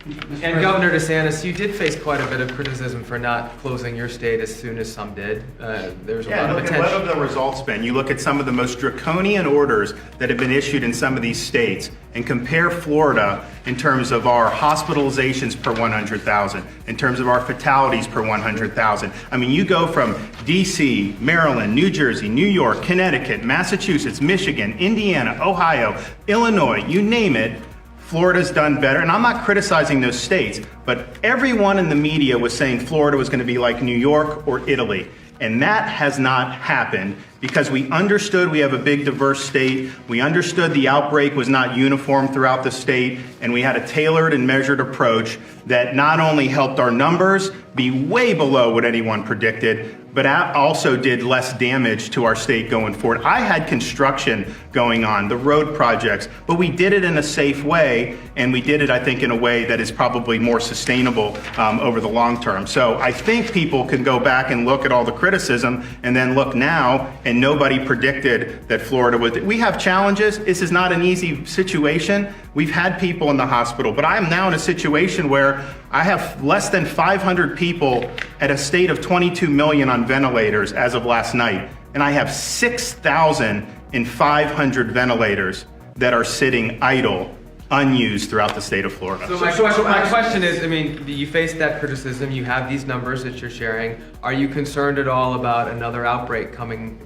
And Governor DeSantis, you did face quite a bit of criticism for not closing your state as soon as some did. There was a lot of look attention. at what have the results been? You look at some of the most draconian orders that have been issued in some of these states and compare Florida in terms of our hospitalizations per 100,000, in terms of our fatalities per 100,000. I mean, you go from DC, Maryland, New Jersey, New York, Connecticut, Massachusetts, Michigan, Indiana, Ohio, Illinois, you name it. Florida's done better, and I'm not criticizing those states, but everyone in the media was saying Florida was going to be like New York or Italy, and that has not happened because we understood we have a big diverse state, we understood the outbreak was not uniform throughout the state, and we had a tailored and measured approach that not only helped our numbers be way below what anyone predicted, but also did less damage to our state going forward. I had construction going on, the road projects, but we did it in a safe way, and we did it, I think, in a way that is probably more sustainable over the long term. So I think people can go back and look at all the criticism and then look now, and nobody predicted that Florida would. We have challenges. This is not an easy situation. We've had people in the hospital, but I am now in a situation where I have less than 500 people at a state of 22 million on ventilators as of last night, and I have 6,500 ventilators that are sitting idle, unused throughout the state of Florida. So my question is, I mean, you face that criticism, you have these numbers that you're sharing. Are you concerned at all about another outbreak coming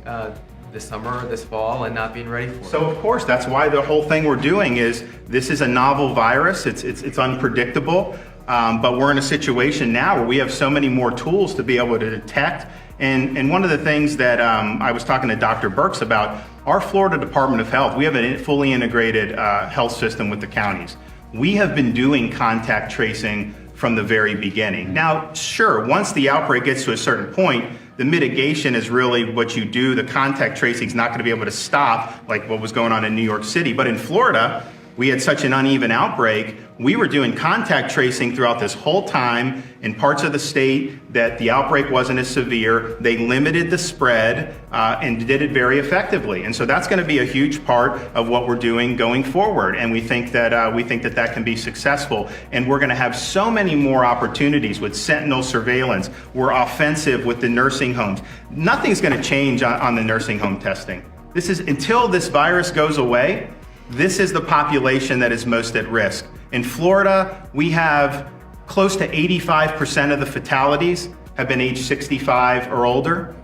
this summer or this fall and not being ready for it? So of course, that's why the whole thing we're doing is, this is a novel virus, it's unpredictable, but we're in a situation now where we have so many more tools to be able to detect. And one of the things that I was talking to Dr. Birx about, our Florida Department of Health, we have a fully integrated health system with the counties. We have been doing contact tracing from the very beginning. Now, sure, once the outbreak gets to a certain point, the mitigation is really what you do. The contact tracing is not going to be able to stop like what was going on in New York City. But in Florida, we had such an uneven outbreak, we were doing contact tracing throughout this whole time in parts of the state that the outbreak wasn't as severe. They limited the spread and did it very effectively. And so that's going to be a huge part of what we're doing going forward. And we think that that can be successful. And we're going to have so many more opportunities with sentinel surveillance. We're offensive with the nursing homes. Nothing's going to change on the nursing home testing. This is, until this virus goes away, this is the population that is most at risk. In Florida, we have close to 85% of the fatalities have been age 65 or older,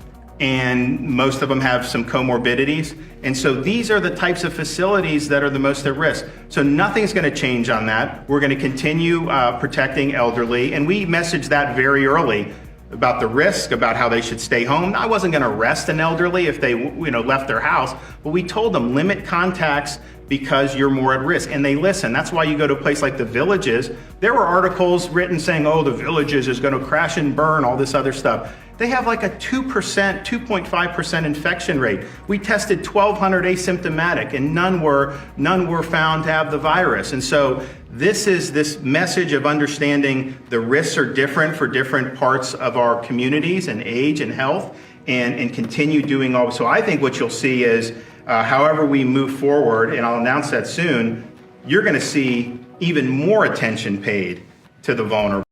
and most of them have some comorbidities. And so these are the types of facilities that are the most at risk. So nothing's going to change on that. We're going to continue protecting elderly, and we messaged that very early about the risk, about how they should stay home. I wasn't going to arrest an elderly if they left their house, but we told them limit contacts because you're more at risk, and they listen. That's why you go to a place like the Villages. There were articles written saying, oh, the Villages is going to crash and burn, all this other stuff. They have like a 2%, 2.5% infection rate. We tested 1,200 asymptomatic, and none were found to have the virus. And so this message of understanding the risks are different for different parts of our communities and age and health, and continue doing all. So I think what you'll see is, however we move forward, and I'll announce that soon, you're going to see even more attention paid to the vulnerable.